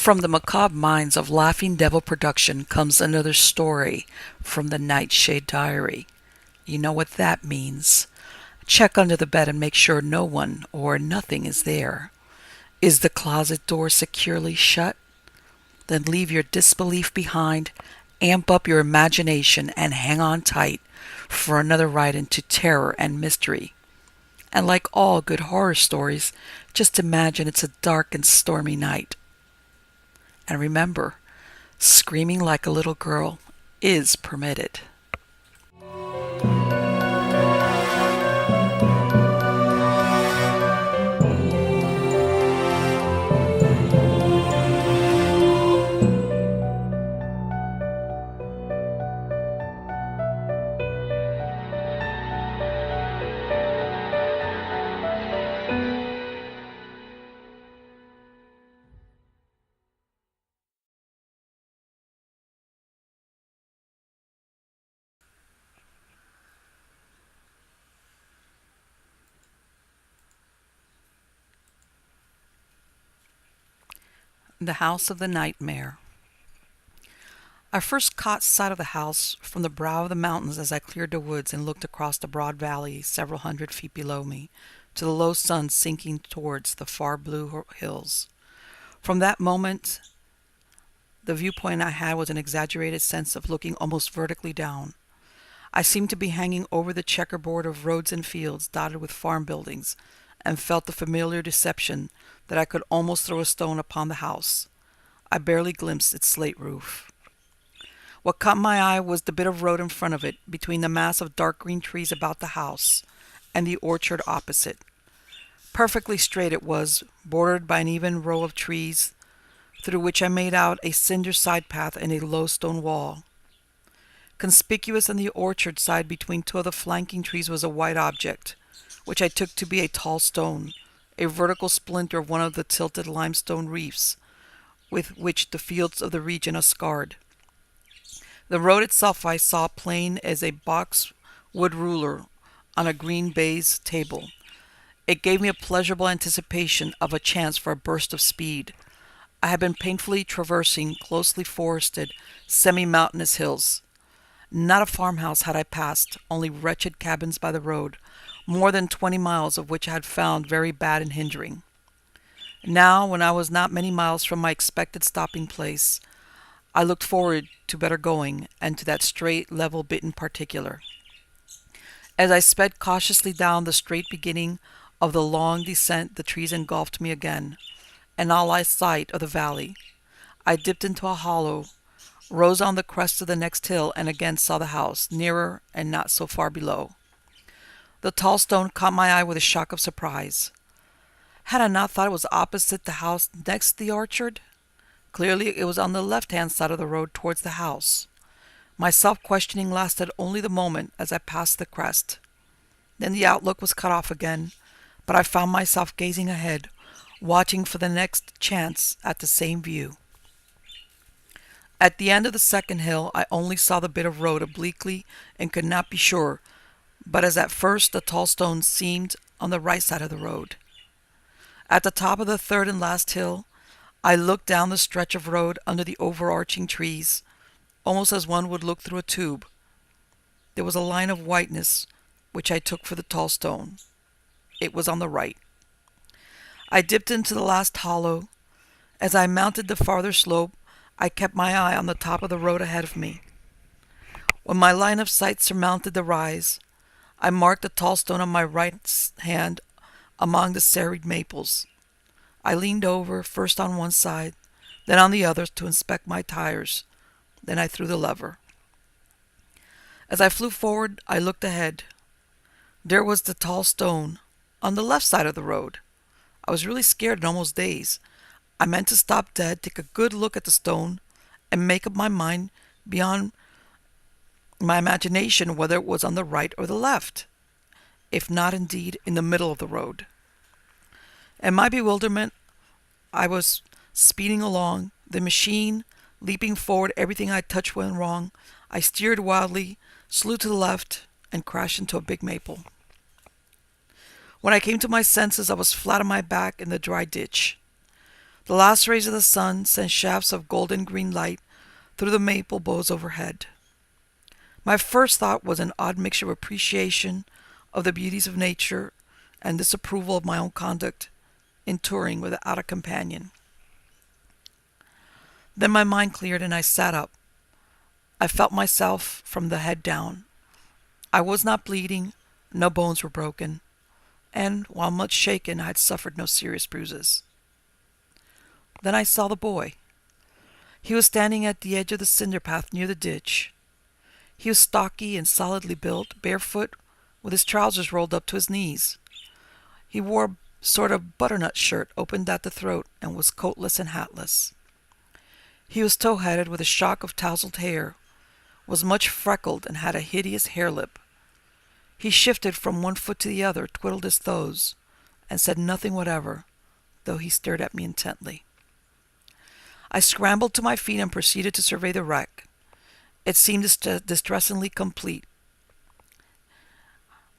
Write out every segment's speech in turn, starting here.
From the macabre minds of Laughing Devil Production comes another story from the Nightshade Diary. You know what that means. Check under the bed and make sure no one or nothing is there. Is the closet door securely shut? Then leave your disbelief behind, amp up your imagination, and hang on tight for another ride into terror and mystery. And like all good horror stories, just imagine it's a dark and stormy night. And remember, screaming like a little girl is permitted. The House of the Nightmare. I first caught sight of the house from the brow of the mountains as I cleared the woods and looked across the broad valley several hundred feet below me to the low sun sinking towards the far blue hills. From that moment, the viewpoint I had was an exaggerated sense of looking almost vertically down. I seemed to be hanging over the checkerboard of roads and fields dotted with farm buildings, and felt the familiar deception that I could almost throw a stone upon the house. I barely glimpsed its slate roof. What caught my eye was the bit of road in front of it, between the mass of dark green trees about the house and the orchard opposite. Perfectly straight it was, bordered by an even row of trees, through which I made out a cinder side path and a low stone wall. Conspicuous on the orchard side between two of the flanking trees was a white object, which I took to be a tall stone, a vertical splinter of one of the tilted limestone reefs with which the fields of the region are scarred. The road itself I saw plain as a box wood ruler on a green baize table. It gave me a pleasurable anticipation of a chance for a burst of speed. I had been painfully traversing closely forested, semi-mountainous hills. Not a farmhouse had I passed, only wretched cabins by the road, more than 20 miles of which I had found very bad and hindering. Now, when I was not many miles from my expected stopping place, I looked forward to better going, and to that straight, level bit in particular. As I sped cautiously down the straight beginning of the long descent, the trees engulfed me again, and all I sight of the valley. I dipped into a hollow, rose on the crest of the next hill, and again saw the house, nearer and not so far below. The tall stone caught my eye with a shock of surprise. Had I not thought it was opposite the house next the orchard? Clearly it was on the left-hand side of the road towards the house. My self-questioning lasted only the moment as I passed the crest. Then the outlook was cut off again, but I found myself gazing ahead, watching for the next chance at the same view. At the end of the second hill, I only saw the bit of road obliquely and could not be sure, but as at first the tall stone seemed on the right side of the road. At the top of the third and last hill, I looked down the stretch of road under the overarching trees, almost as one would look through a tube. There was a line of whiteness, which I took for the tall stone. It was on the right. I dipped into the last hollow. As I mounted the farther slope, I kept my eye on the top of the road ahead of me. When my line of sight surmounted the rise, I marked the tall stone on my right hand among the serried maples. I leaned over, first on one side, then on the other, to inspect my tires. Then I threw the lever. As I flew forward, I looked ahead. There was the tall stone, on the left side of the road. I was really scared and almost dazed. I meant to stop dead, take a good look at the stone, and make up my mind beyond my imagination whether it was on the right or the left, if not indeed in the middle of the road. In my bewilderment, I was speeding along, the machine leaping forward. Everything I touched went wrong. I steered wildly, slew to the left, and crashed into a big maple. When I came to my senses, I was flat on my back in the dry ditch. The last rays of the sun sent shafts of golden green light through the maple boughs overhead. My first thought was an odd mixture of appreciation of the beauties of nature and disapproval of my own conduct in touring without a companion. Then my mind cleared and I sat up. I felt myself from the head down. I was not bleeding, no bones were broken, and, while much shaken, I had suffered no serious bruises. Then I saw the boy. He was standing at the edge of the cinder path near the ditch. He was stocky and solidly built, barefoot, with his trousers rolled up to his knees. He wore a sort of butternut shirt opened at the throat and was coatless and hatless. He was tow-headed with a shock of tousled hair, was much freckled, and had a hideous hair lip. He shifted from one foot to the other, twiddled his toes, and said nothing whatever, though he stared at me intently. I scrambled to my feet and proceeded to survey the wreck. It seemed distressingly complete.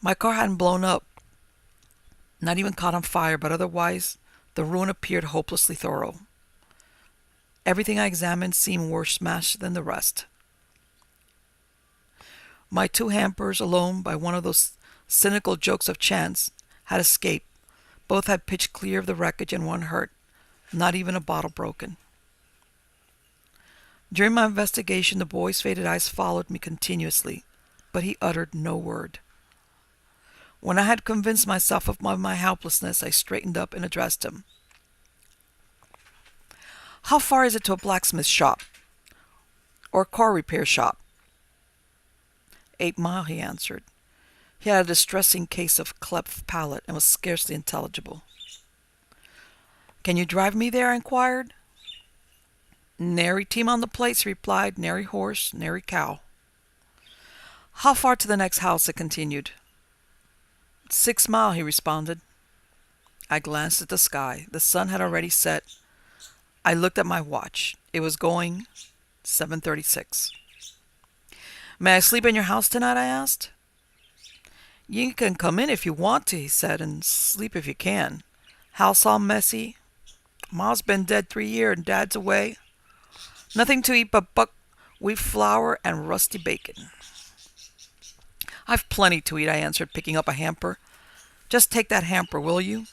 My car hadn't blown up, not even caught on fire, but otherwise the ruin appeared hopelessly thorough. Everything I examined seemed worse smashed than the rest. My 2 hampers, alone by one of those cynical jokes of chance, had escaped. Both had pitched clear of the wreckage and one hurt, not even a bottle broken. During my investigation, the boy's faded eyes followed me continuously, but he uttered no word. When I had convinced myself of my helplessness, I straightened up and addressed him. "How far is it to a blacksmith shop? Or a car repair shop?" 8 miles, he answered. He had a distressing case of cleft palate and was scarcely intelligible. "Can you drive me there?" I inquired. "Nary team on the place," he replied, "nary horse, nary cow." "How far to the next house?" I continued. 6 miles, he responded. I glanced at the sky. The sun had already set. I looked at my watch. It was going 7:36. "May I sleep in your house tonight?" I asked. "You can come in if you want to," he said, "and sleep if you can. House all messy. Ma's been dead 3 years and Dad's away. Nothing to eat but buckwheat flour and rusty bacon." "I've plenty to eat," I answered, picking up a hamper. "Just take that hamper, will you?"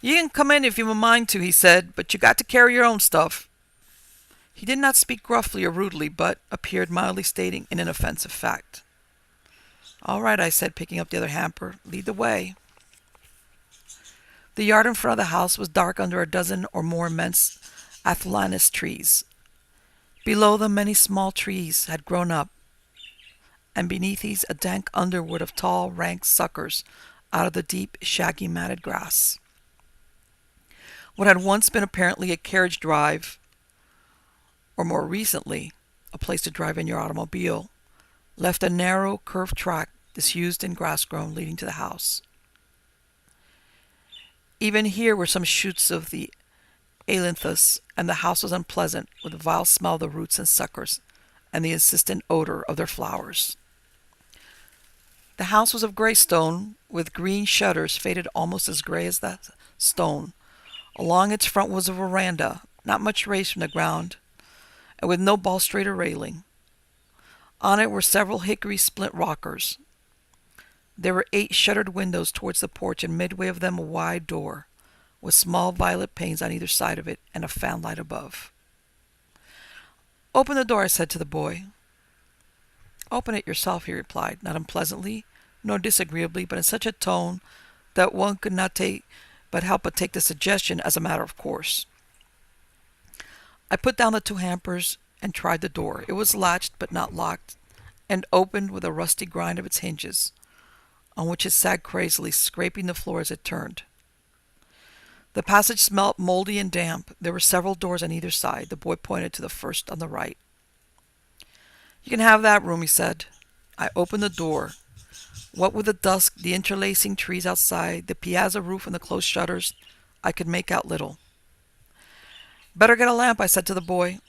"You can come in if you've a mind to," he said, "but you got to carry your own stuff." He did not speak gruffly or rudely, but appeared mildly stating an inoffensive fact. "All right," I said, picking up the other hamper. "Lead the way." The yard in front of the house was dark under a dozen or more immense athlanus trees. Below them many small trees had grown up, and beneath these a dank underwood of tall, rank suckers out of the deep, shaggy, matted grass. What had once been apparently a carriage drive, or more recently, a place to drive in your automobile, left a narrow, curved track, disused and grass-grown, leading to the house. Even here were some shoots of the ailanthus, and the house was unpleasant, with the vile smell of the roots and suckers, and the insistent odor of their flowers. The house was of gray stone, with green shutters faded almost as gray as the stone. Along its front was a veranda, not much raised from the ground, and with no balustrade or railing. On it were several hickory splint rockers. There were 8 shuttered windows towards the porch, and midway of them a wide door, with small violet panes on either side of it, and a fanlight above. "Open the door," I said to the boy. "Open it yourself," he replied, not unpleasantly, nor disagreeably, but in such a tone that one could not help but take the suggestion as a matter of course. I put down the 2 hampers and tried the door. It was latched but not locked, and opened with a rusty grind of its hinges, on which it sagged crazily, scraping the floor as it turned. The passage smelt moldy and damp. There were several doors on either side. The boy pointed to the first on the right. "You can have that room," he said. I opened the door. What with the dusk, the interlacing trees outside, the piazza roof, and the closed shutters, I could make out little. "Better get a lamp," I said to the boy.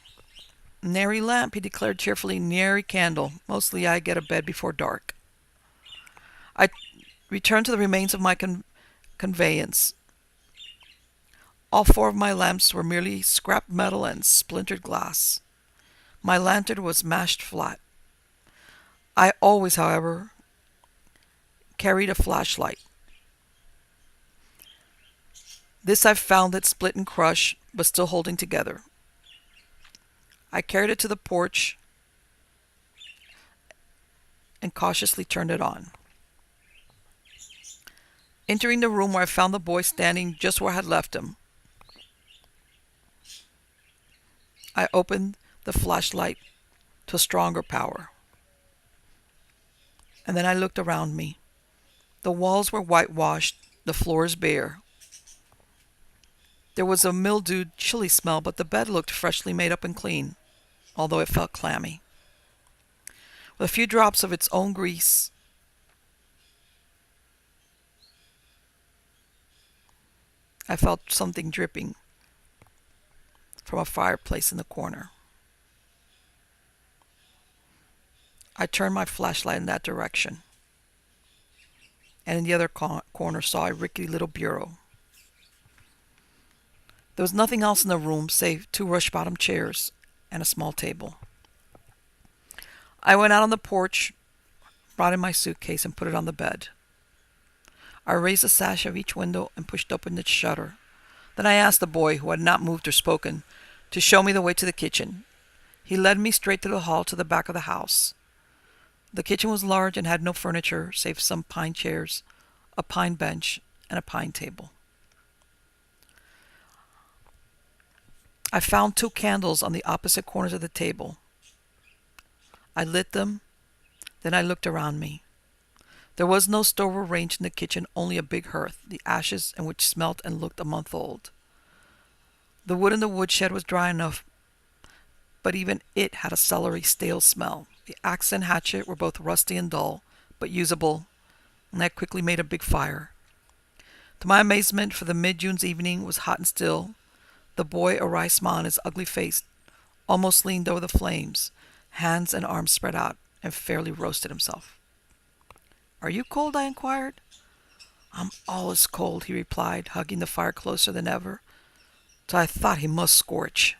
"Nary lamp," he declared cheerfully. "Nary candle. Mostly I get a bed before dark." I returned to the remains of my conveyance. All four of my lamps were merely scrap metal and splintered glass. My lantern was mashed flat. I always, however, carried a flashlight. This I found it split and crushed, but still holding together. I carried it to the porch and cautiously turned it on. Entering the room where I found the boy standing just where I had left him, I opened the flashlight to stronger power. And then I looked around me. The walls were whitewashed, the floors bare. There was a mildewed, chilly smell, but the bed looked freshly made up and clean, although it felt clammy. With a few drops of its own grease, I felt something dripping from a fireplace in the corner. I turned my flashlight in that direction, and in the other corner saw a rickety little bureau. There was nothing else in the room save 2 rush-bottom chairs and a small table. I went out on the porch, brought in my suitcase, and put it on the bed. I raised the sash of each window and pushed open its shutter. Then I asked the boy, who had not moved or spoken, to show me the way to the kitchen. He led me straight through the hall to the back of the house. The kitchen was large and had no furniture save some pine chairs, a pine bench, and a pine table. I found 2 candles on the opposite corners of the table. I lit them, then I looked around me. There was no stove or range in the kitchen, only a big hearth, the ashes in which smelt and looked a month old. The wood in the woodshed was dry enough, but even it had a celery, stale smell. The axe and hatchet were both rusty and dull, but usable, and I quickly made a big fire. To my amazement, for the mid-June's evening was hot and still, the boy, a wry smile on his ugly face, almost leaned over the flames, hands and arms spread out, and fairly roasted himself. "Are you cold?" I inquired. "I'm always cold," he replied, hugging the fire closer than ever, till I thought he must scorch.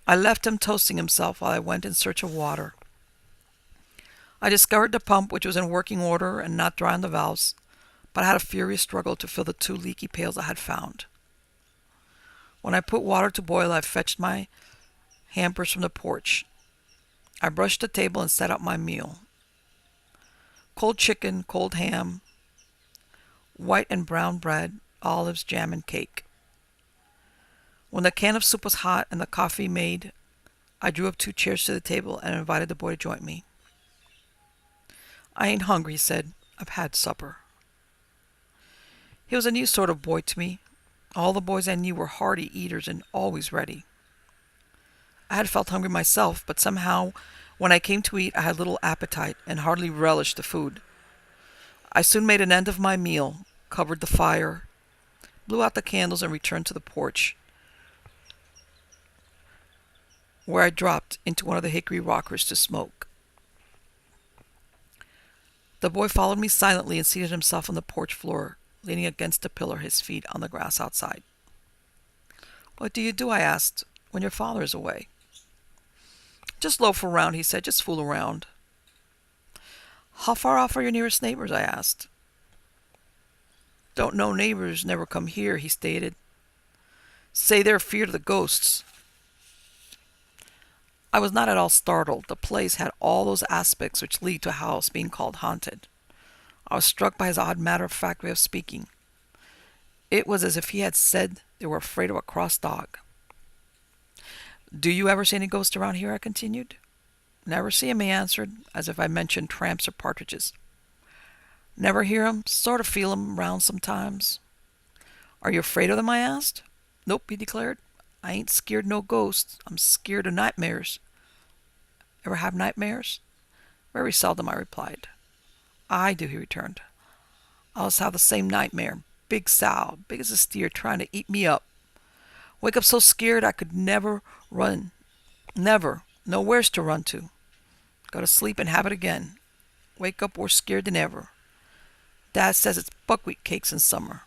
I left him toasting himself while I went in search of water. I discovered the pump, which was in working order and not dry on the valves, but I had a furious struggle to fill the 2 leaky pails I had found. When I put water to boil, I fetched my hampers from the porch. I brushed the table and set out my meal. Cold chicken, cold ham, white and brown bread, olives, jam, and cake. When the can of soup was hot and the coffee made, I drew up 2 chairs to the table and invited the boy to join me. "I ain't hungry," he said. "I've had supper." He was a new sort of boy to me. All the boys I knew were hearty eaters and always ready. I had felt hungry myself, but somehow, when I came to eat, I had little appetite and hardly relished the food. I soon made an end of my meal, covered the fire, blew out the candles, and returned to the porch, where I dropped into one of the hickory rockers to smoke. The boy followed me silently and seated himself on the porch floor, leaning against a pillar, his feet on the grass outside. "What do you do," I asked, "when your father is away?" "Just loaf around," he said, "just fool around." "How far off are your nearest neighbors?" I asked. "Don't know neighbors, never come here," he stated. "Say they're afeard of the ghosts." I was not at all startled. The place had all those aspects which lead to a house being called haunted. I was struck by his odd matter-of-fact way of speaking. It was as if he had said they were afraid of a cross dog. "Do you ever see any ghosts around here?" I continued. "Never see 'em," he answered, as if I mentioned tramps or partridges. "Never hear 'em, sort of feel 'em round sometimes." "Are you afraid of them?" I asked. "Nope," he declared. "I ain't scared no ghosts. I'm scared of nightmares." "Ever have nightmares?" "Very seldom," I replied. "I do," he returned. "I always have the same nightmare. Big sow, big as a steer, trying to eat me up. Wake up so scared I could never run. Never. Nowheres to run to. Go to sleep and have it again. Wake up worse scared than ever. Dad says it's buckwheat cakes in summer."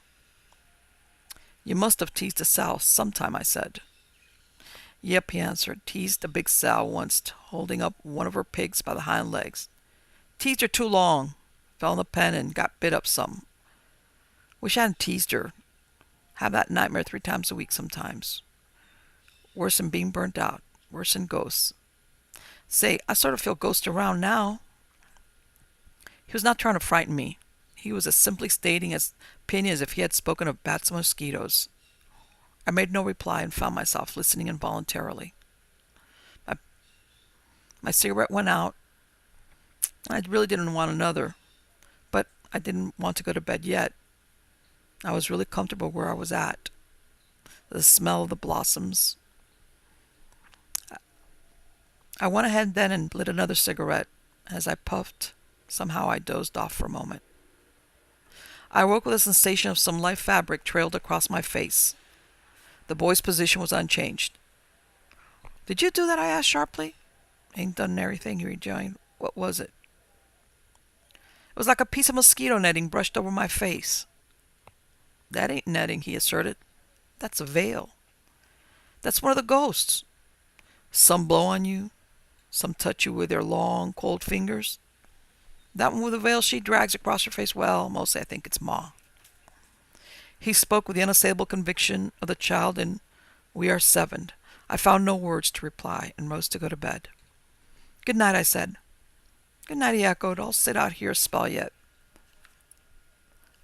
You must have teased a sow sometime, I said. Yep, he answered. Teased a big sow once, holding up one of her pigs by the hind legs. Teased her too long. Fell in the pen and got bit up some. Wish I hadn't teased her. Have that nightmare 3 times a week sometimes. Worse than being burnt out. Worse than ghosts. Say, I sort of feel ghosts around now. He was not trying to frighten me. He was as simply stating his opinion as if he had spoken of bats and mosquitoes. I made no reply and found myself listening involuntarily. My cigarette went out. I really didn't want another, but I didn't want to go to bed yet. I was really comfortable where I was at. The smell of the blossoms. I went ahead then and lit another cigarette. As I puffed, somehow I dozed off for a moment. I woke with a sensation of some light fabric trailed across my face. The boy's position was unchanged. Did you do that? I asked sharply. Ain't done anything, he rejoined. What was it? It was like a piece of mosquito netting brushed over my face. That ain't netting, he asserted. That's a veil. That's one of the ghosts. Some blow on you. Some touch you with their long, cold fingers. That one with the veil she drags across her face, well, mostly I think it's Ma. He spoke with the unassailable conviction of the child in We Are Seven. I found no words to reply and rose to go to bed. Good night, I said. Good night, he echoed. I'll sit out here a spell yet.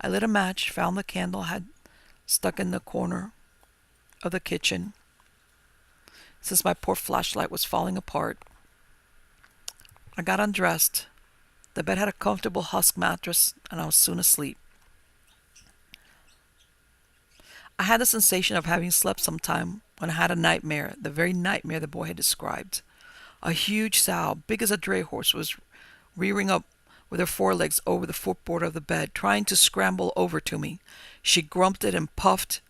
I lit a match, found the candle I had stuck in the corner of the kitchen, since my poor flashlight was falling apart. I got undressed. The bed had a comfortable husk mattress, and I was soon asleep. I had the sensation of having slept sometime when I had a nightmare, the very nightmare the boy had described. A huge sow, big as a dray horse, was rearing up with her forelegs over the footboard of the bed, trying to scramble over to me. She grunted and puffed,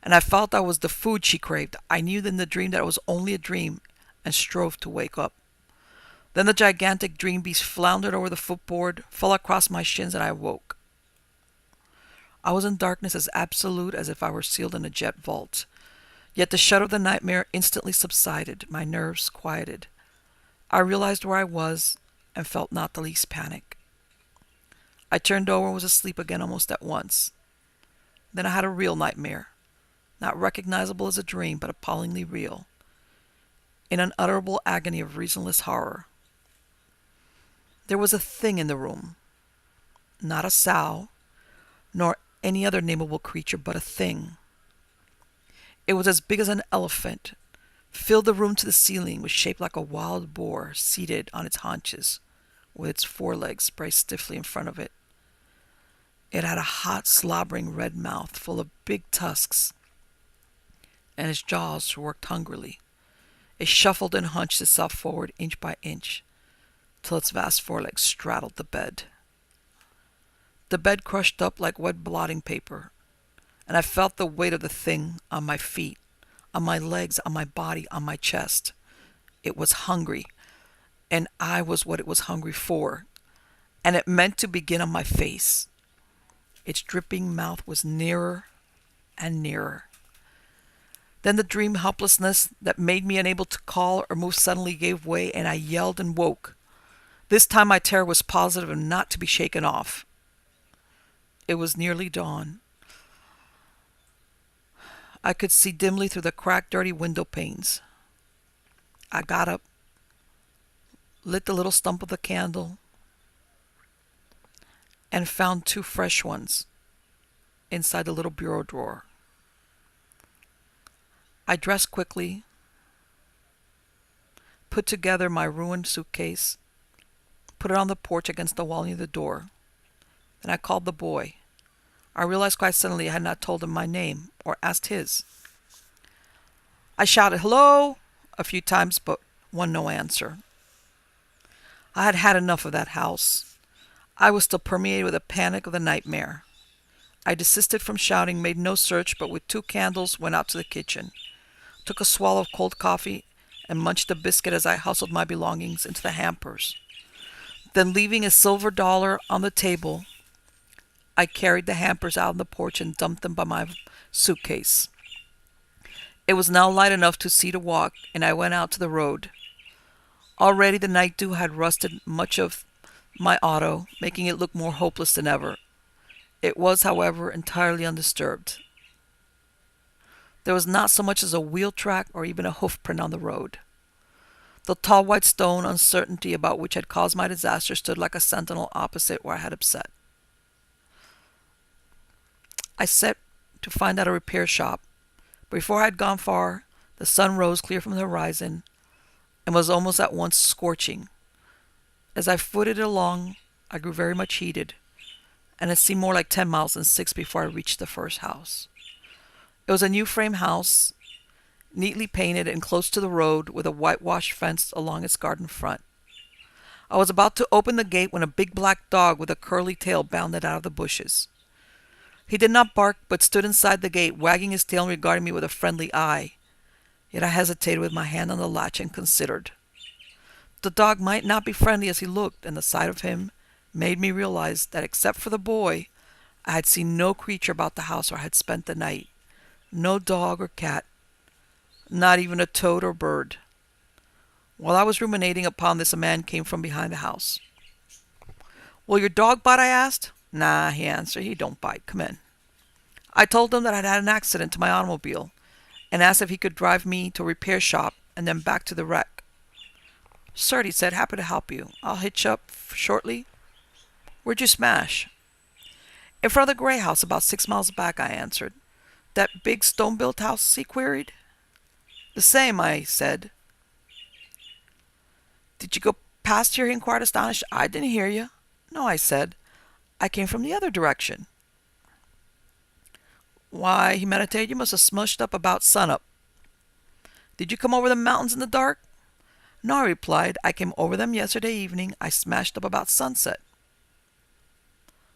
and I felt I was the food she craved. I knew in the dream that it was only a dream, and strove to wake up. Then the gigantic dream beast floundered over the footboard, fell across my shins, and I awoke. I was in darkness as absolute as if I were sealed in a jet vault. Yet the shudder of the nightmare instantly subsided, my nerves quieted. I realized where I was and felt not the least panic. I turned over and was asleep again almost at once. Then I had a real nightmare, not recognizable as a dream, but appallingly real, in unutterable agony of reasonless horror. There was a thing in the room, not a sow, nor any other nameable creature, but a thing. It was as big as an elephant, filled the room to the ceiling, was shaped like a wild boar, seated on its haunches, with its forelegs braced stiffly in front of it. It had a hot, slobbering red mouth full of big tusks, and its jaws worked hungrily. It shuffled and hunched itself forward inch by inch, till its vast forelegs straddled the bed. The bed crushed up like wet blotting paper, and I felt the weight of the thing on my feet, on my legs, on my body, on my chest. It was hungry, and I was what it was hungry for, and it meant to begin on my face. Its dripping mouth was nearer and nearer. Then the dream helplessness that made me unable to call or move suddenly gave way, and I yelled and woke. This time my terror was positive and not to be shaken off. It was nearly dawn. I could see dimly through the cracked, dirty window panes. I got up, lit the little stump of the candle, and found 2 fresh ones inside the little bureau drawer. I dressed quickly, put together my ruined suitcase, put it on the porch against the wall near the door. Then I called the boy. I realized quite suddenly I had not told him my name or asked his. I shouted, "Hello!" a few times, but won no answer. I had had enough of that house. I was still permeated with the panic of the nightmare. I desisted from shouting, made no search, but with 2 candles went out to the kitchen, took a swallow of cold coffee, and munched a biscuit as I hustled my belongings into the hampers. Then, leaving a silver dollar on the table, I carried the hampers out on the porch and dumped them by my suitcase. It was now light enough to see to walk, and I went out to the road. Already the night dew had rusted much of my auto, making it look more hopeless than ever. It was, however, entirely undisturbed. There was not so much as a wheel track or even a hoof print on the road. The tall white stone uncertainty about which had caused my disaster stood like a sentinel opposite where I had upset. I set to find out a repair shop. Before I had gone far, the sun rose clear from the horizon and was almost at once scorching. As I footed along, I grew very much heated, and it seemed more like 10 miles than 6 before I reached the first house. It was a new frame house, neatly painted and close to the road, with a whitewashed fence along its garden front. I was about to open the gate when a big black dog with a curly tail bounded out of the bushes. He did not bark, but stood inside the gate, wagging his tail and regarding me with a friendly eye. Yet I hesitated with my hand on the latch and considered. The dog might not be friendly as he looked, and the sight of him made me realize that except for the boy, I had seen no creature about the house where I had spent the night. No dog or cat, not even a toad or bird. While I was ruminating upon this, a man came from behind the house. "Will your dog bite?" I asked. "Nah," he answered. "He don't bite. Come in." I told him that I'd had an accident to my automobile and asked if he could drive me to a repair shop and then back to the wreck. "Sir," he said, "happy to help you. I'll hitch up shortly." "Where'd you smash?" "In front of the gray house about 6 miles back," I answered. "That big stone-built house?" he queried. "The same," I said. "Did you go past here?" he inquired, astonished. "I didn't hear you." "No," I said. "I came from the other direction." "Why," he meditated, "you must have smushed up about sunup. Did you come over the mountains in the dark?" "No," I replied. "I came over them yesterday evening. I smashed up about sunset."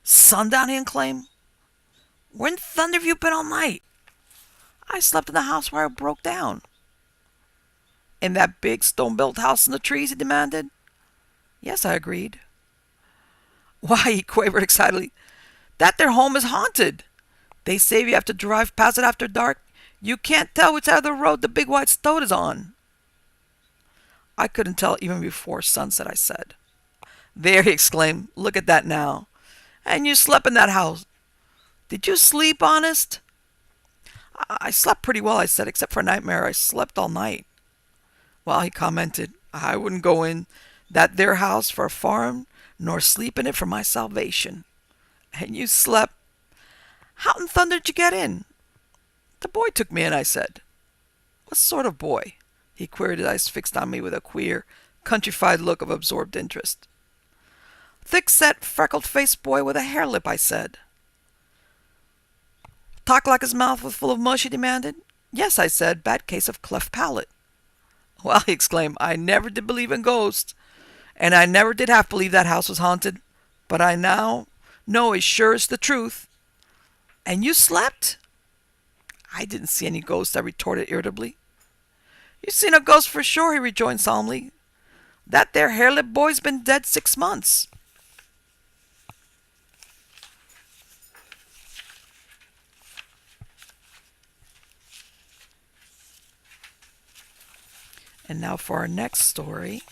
"Sundown!" he exclaimed. "Where in thunder have you been all night?" "I slept in the house where I broke down." "In that big stone-built house in the trees?" he demanded. "Yes," I agreed. "Why," he quavered excitedly, "that there home is haunted. They say if you have to drive past it after dark, you can't tell which side of the road the big white stone is on." "I couldn't tell even before sunset," I said. "There," he exclaimed, "look at that now. And you slept in that house. Did you sleep, honest?" I slept pretty well," I said, "except for a nightmare. I slept all night." "Well," he commented, "I wouldn't go in that there house for a farm, nor sleep in it for my salvation." "And you slept? How in thunder did you get in?" "The boy took me in," I said. "What sort of boy?" he queried, his eyes fixed on me with a queer, countrified look of absorbed interest. "Thick-set, freckled-faced boy with a hare lip," I said. "Talk like his mouth was full of mush?" he demanded. "Yes," I said. "Bad case of cleft palate." "Well," he exclaimed, "I never did believe in ghosts, and I never did half believe that house was haunted, but I now know as sure as the truth." "And you slept?" "I didn't see any ghost," I retorted irritably. "You seen a ghost for sure," he rejoined solemnly. "That there hare-lipped boy's been dead 6 months." And now for our next story.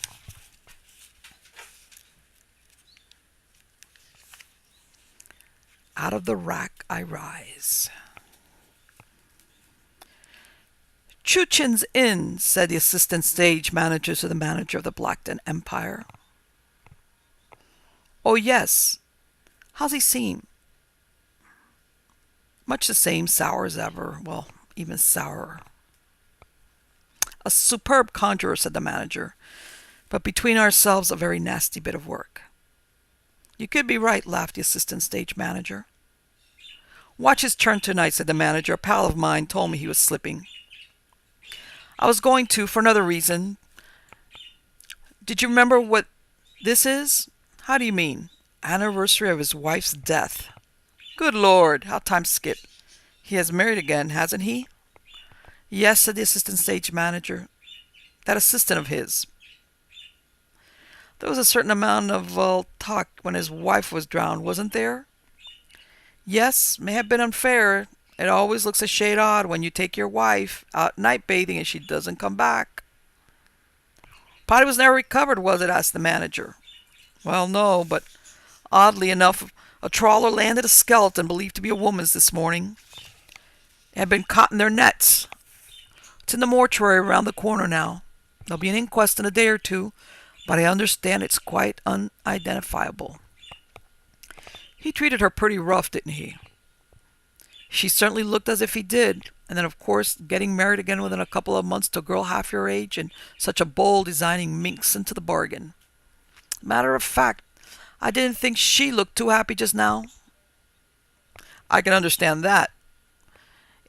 Out of the Wrack I rise. "Chuchin's Inn," said the assistant stage manager to the manager of the Blackton Empire. "Oh, yes. How's he seem?" "Much the same, sour as ever. Well, even sourer." "A superb conjurer," said the manager, "but between ourselves, a very nasty bit of work." "You could be right," laughed the assistant stage manager. "Watch his turn tonight," said the manager. "A pal of mine told me he was slipping." "I was going to, for another reason. Did you remember what this is?" "How do you mean?" "Anniversary of his wife's death." "Good Lord, how time skipped. He has married again, hasn't he?" "Yes," said the assistant stage manager. "That assistant of his. There was a certain amount of talk when his wife was drowned, wasn't there?" "Yes, may have been unfair. It always looks a shade odd when you take your wife out night bathing and she doesn't come back. Body was never recovered, was it? Asked the manager. Well, no, but oddly enough, a trawler landed a skeleton believed to be a woman's this morning. It had been caught in their nets. It's in the mortuary around the corner now. There'll be an inquest in a day or two, but I understand it's quite unidentifiable. He treated her pretty rough, didn't he? She certainly looked as if he did. And then, of course, getting married again within a couple of months to a girl half your age and such a bold, designing minx into the bargain. Matter of fact, I didn't think she looked too happy just now. I can understand that.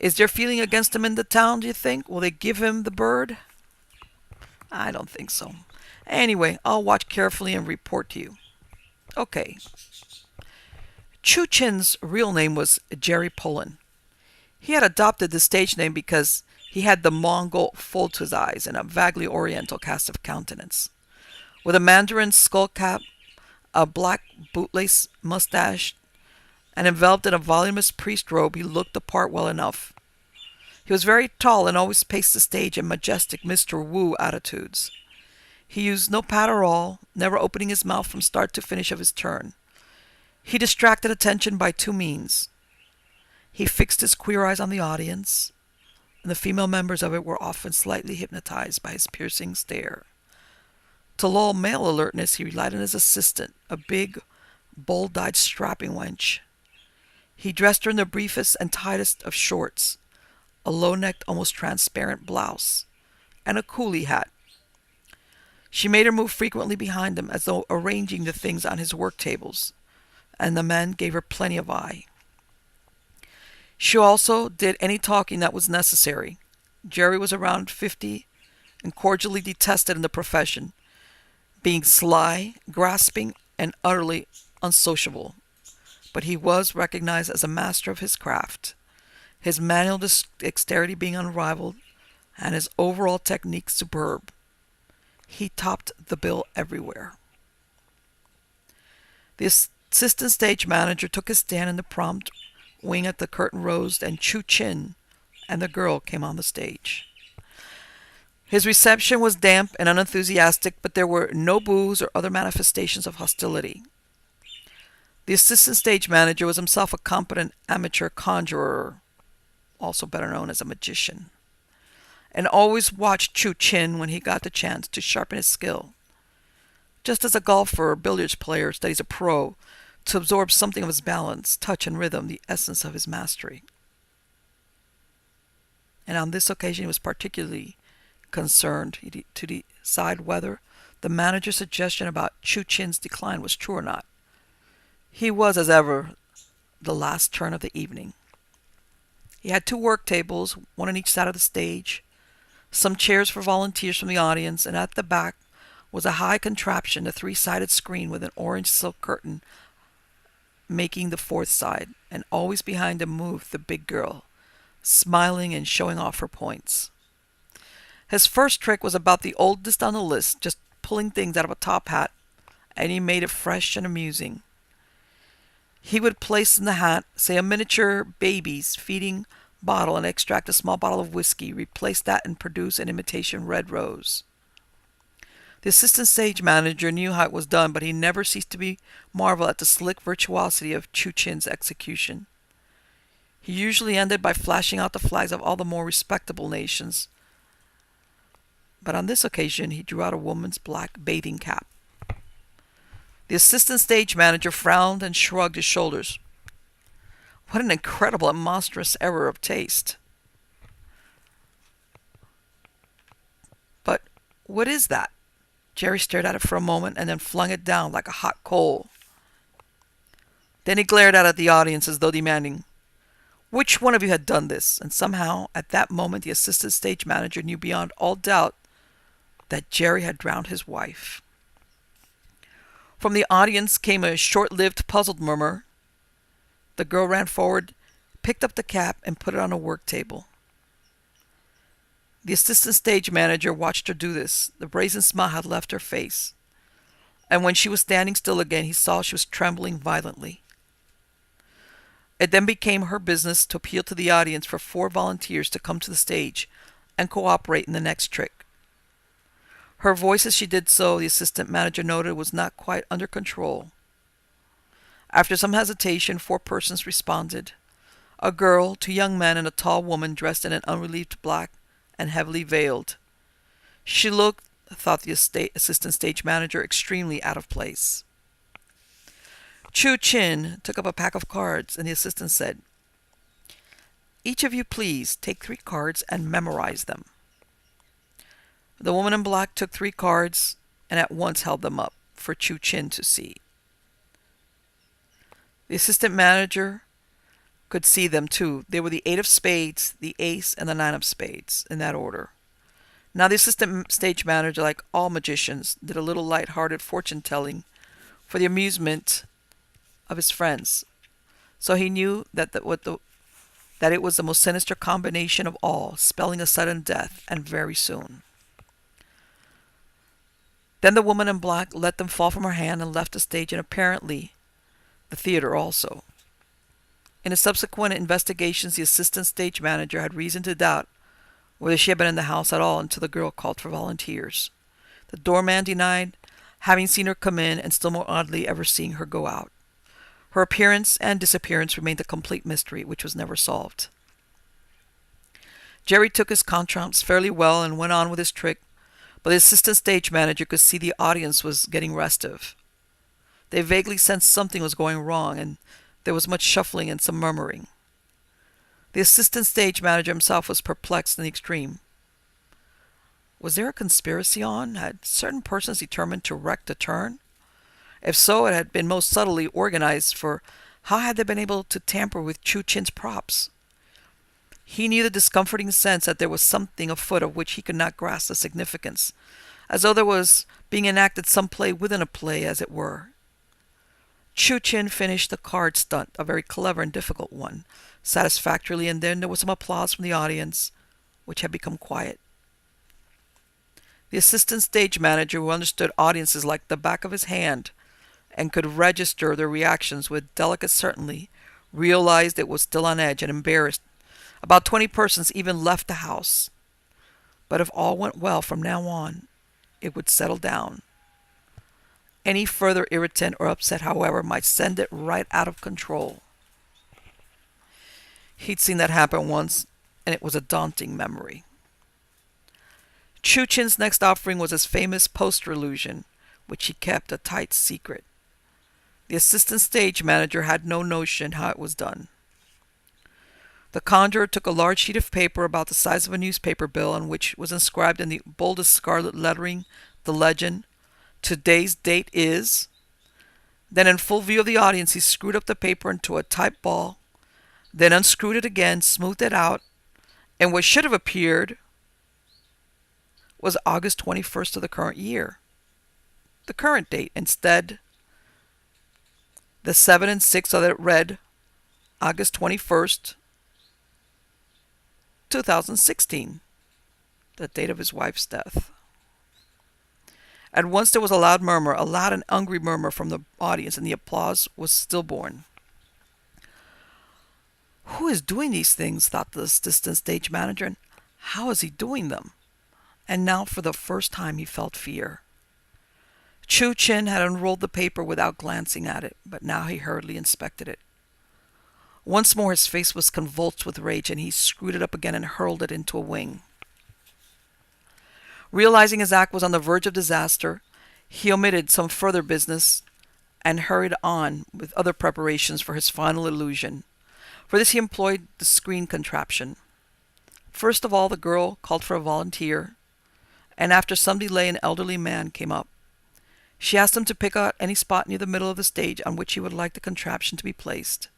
Is there feeling against him in the town, do you think? Will they give him the bird? I don't think so. Anyway, I'll watch carefully and report to you. Okay. Chu Chin's real name was Jerry Pullen. He had adopted the stage name because he had the Mongol fold to his eyes and a vaguely oriental cast of countenance. With a mandarin skull cap, a black bootlace mustache, and enveloped in a voluminous priest robe, he looked the part well enough. He was very tall and always paced the stage in majestic Mr. Wu attitudes. He used no pad at all, never opening his mouth from start to finish of his turn. He distracted attention by two means. He fixed his queer eyes on the audience, and the female members of it were often slightly hypnotized by his piercing stare. To lull male alertness, he relied on his assistant, a big, bold-eyed strapping wench. He dressed her in the briefest and tightest of shorts, a low-necked, almost transparent blouse, and a coolie hat. She made her move frequently behind him, as though arranging the things on his work tables, and the men gave her plenty of eye. She also did any talking that was necessary. Jerry was around 50 and cordially detested in the profession, being sly, grasping, and utterly unsociable. But he was recognized as a master of his craft, his manual dexterity being unrivaled, and his overall technique superb. He topped the bill everywhere. The assistant stage manager took his stand in the prompt wing at the curtain rose, and Chu Chin and the girl came on the stage. His reception was damp and unenthusiastic, but there were no boos or other manifestations of hostility. The assistant stage manager was himself a competent amateur conjurer, also better known as a magician, and always watched Chu Chin when he got the chance to sharpen his skill, just as a golfer or billiards player studies a pro to absorb something of his balance, touch, and rhythm, the essence of his mastery. And on this occasion he was particularly concerned to decide whether the manager's suggestion about Chu Chin's decline was true or not. He was, as ever, the last turn of the evening. He had two work tables, one on each side of the stage, some chairs for volunteers from the audience, and at the back was a high contraption, a three-sided screen with an orange silk curtain making the fourth side, and always behind him moved the big girl, smiling and showing off her points. His first trick was about the oldest on the list, just pulling things out of a top hat, and he made it fresh and amusing. He would place in the hat, say, a miniature baby's feeding bottle and extract a small bottle of whiskey, replace that, and produce an imitation red rose. The assistant stage manager knew how it was done, but he never ceased to marvel at the slick virtuosity of Chu Chin's execution. He usually ended by flashing out the flags of all the more respectable nations, but on this occasion he drew out a woman's black bathing cap. The assistant stage manager frowned and shrugged his shoulders. What an incredible and monstrous error of taste. But what is that? Jerry stared at it for a moment and then flung it down like a hot coal. Then he glared out at the audience as though demanding, which one of you had done this? And somehow, at that moment, the assistant stage manager knew beyond all doubt that Jerry had drowned his wife. From the audience came a short-lived, puzzled murmur. The girl ran forward, picked up the cap, and put it on a work table. The assistant stage manager watched her do this. The brazen smile had left her face, and when she was standing still again, he saw she was trembling violently. It then became her business to appeal to the audience for 4 volunteers to come to the stage and cooperate in the next trick. Her voice as she did so, the assistant manager noted, was not quite under control. After some hesitation, 4 persons responded: a girl, 2 young men, and a tall woman dressed in an unrelieved black and heavily veiled. She looked, thought the assistant stage manager, extremely out of place. Chu Chin took up a pack of cards, and the assistant said, "Each of you please take 3 cards and memorize them." The woman in black took 3 cards and at once held them up for Chu Chin to see. The assistant manager could see them too. They were the 8 of spades, the ace, and the 9 of spades, in that order. Now the assistant stage manager, like all magicians, did a little light-hearted fortune-telling for the amusement of his friends. So he knew that it was the most sinister combination of all, spelling a sudden death, and very soon. Then the woman in black let them fall from her hand and left the stage, and apparently the theater also. In the subsequent investigations, the assistant stage manager had reason to doubt whether she had been in the house at all until the girl called for volunteers. The doorman denied having seen her come in, and still more oddly, ever seeing her go out. Her appearance and disappearance remained a complete mystery, which was never solved. Jerry took his contramps fairly well and went on with his trick, but the assistant stage manager could see the audience was getting restive. They vaguely sensed something was going wrong, and there was much shuffling and some murmuring. The assistant stage manager himself was perplexed in the extreme. Was there a conspiracy on? Had certain persons determined to wreck the turn? If so, it had been most subtly organized, for how had they been able to tamper with Chu Chin's props? He knew the discomforting sense that there was something afoot of which he could not grasp the significance, as though there was being enacted some play within a play, as it were. Chu Chin finished the card stunt, a very clever and difficult one, satisfactorily, and then there was some applause from the audience, which had become quiet. The assistant stage manager, who understood audiences like the back of his hand and could register their reactions with delicate certainty, realized it was still on edge and embarrassed. About 20 persons even left the house. But if all went well from now on, it would settle down. Any further irritant or upset, however, might send it right out of control. He'd seen that happen once, and it was a daunting memory. Chu Chin's next offering was his famous poster illusion, which he kept a tight secret. The assistant stage manager had no notion how it was done. The conjurer took a large sheet of paper about the size of a newspaper bill, on which was inscribed in the boldest scarlet lettering the legend, "Today's date is." Then, in full view of the audience, he screwed up the paper into a tight ball, then unscrewed it again, smoothed it out, and what should have appeared was August 21st of the current year. The current date. Instead, the 7 and 6 so that it read August 21st, 2016, the date of his wife's death. At once there was a loud murmur, a loud and angry murmur from the audience, and the applause was stillborn. Who is doing these things, thought the assistant stage manager, and how is he doing them? And now for the first time he felt fear. Chu Chin had unrolled the paper without glancing at it, but now he hurriedly inspected it. Once more his face was convulsed with rage, and he screwed it up again and hurled it into a wing. Realizing his act was on the verge of disaster, he omitted some further business and hurried on with other preparations for his final illusion. For this he employed the screen contraption. First of all, the girl called for a volunteer, and after some delay an elderly man came up. She asked him to pick out any spot near the middle of the stage on which he would like the contraption to be placed,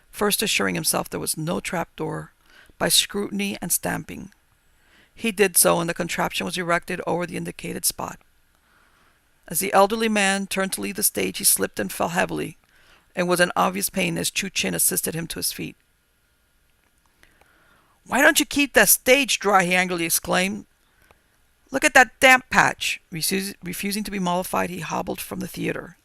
first assuring himself there was no trapdoor by scrutiny and stamping. He did so, and the contraption was erected over the indicated spot. As the elderly man turned to leave the stage, he slipped and fell heavily, and was in obvious pain as Chu Chin assisted him to his feet. "Why don't you keep that stage dry?" he angrily exclaimed. "Look at that damp patch." Refusing to be mollified, he hobbled from the theater.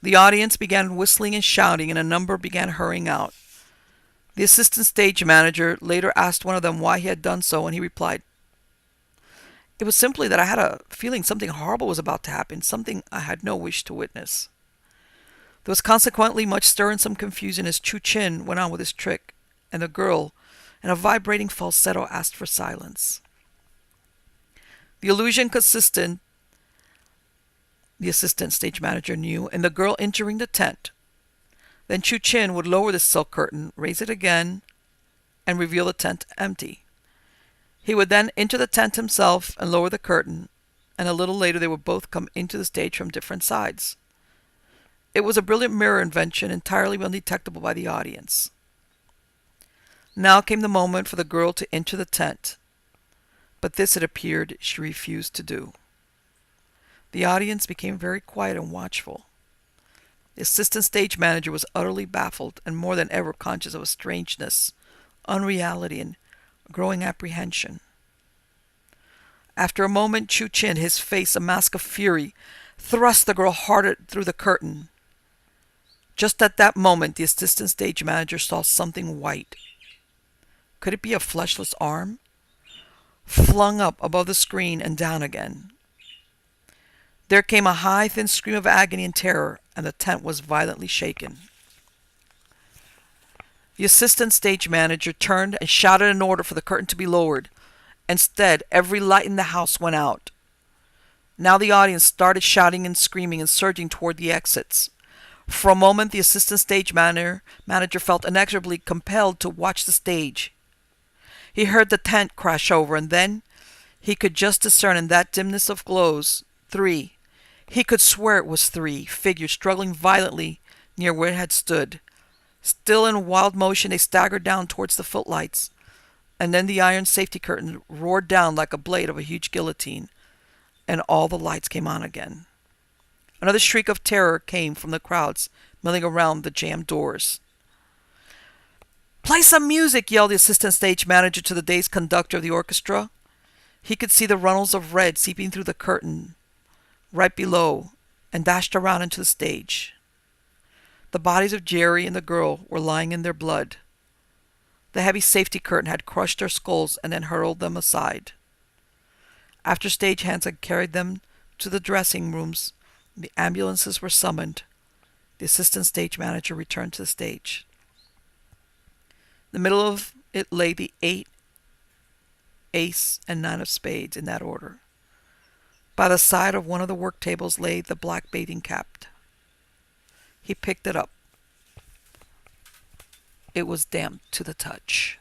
The audience began whistling and shouting, and a number began hurrying out. The assistant stage manager later asked one of them why he had done so, and he replied, "It was simply that I had a feeling something horrible was about to happen, something I had no wish to witness." There was consequently much stir and some confusion as Chu Chin went on with his trick, and the girl, in a vibrating falsetto, asked for silence. The illusion consisted, the assistant stage manager knew, in the girl entering the tent. Then Chu Chin would lower the silk curtain, raise it again, and reveal the tent empty. He would then enter the tent himself and lower the curtain, and a little later they would both come into the stage from different sides. It was a brilliant mirror invention, entirely undetectable by the audience. Now came the moment for the girl to enter the tent, but this, it appeared, she refused to do. The audience became very quiet and watchful. The assistant stage manager was utterly baffled and more than ever conscious of a strangeness, unreality, and growing apprehension. After a moment, Chu Chin, his face a mask of fury, thrust the girl harder through the curtain. Just at that moment, the assistant stage manager saw something white. Could it be a fleshless arm? Flung up above the screen and down again. There came a high, thin scream of agony and terror, and the tent was violently shaken. The assistant stage manager turned and shouted an order for the curtain to be lowered. Instead, every light in the house went out. Now the audience started shouting and screaming and surging toward the exits. For a moment, the assistant stage manager felt inexorably compelled to watch the stage. He heard the tent crash over, and then he could just discern in that dimness of glows 3. He could swear it was 3 figures struggling violently near where it had stood. Still in wild motion, they staggered down towards the footlights, and then the iron safety curtain roared down like a blade of a huge guillotine, and all the lights came on again. Another shriek of terror came from the crowds milling around the jammed doors. "Play some music!" yelled the assistant stage manager to the dazed conductor of the orchestra. He could see the runnels of red seeping through the curtain right below and dashed around into the stage. The bodies of Jerry and the girl were lying in their blood. The heavy safety curtain had crushed their skulls and then hurled them aside. After stagehands had carried them to the dressing rooms, the ambulances were summoned. The assistant stage manager returned to the stage. In the middle of it lay the 8, ace, and 9 of spades in that order. By the side of one of the work tables lay the black bathing cap. He picked it up. It was damp to the touch.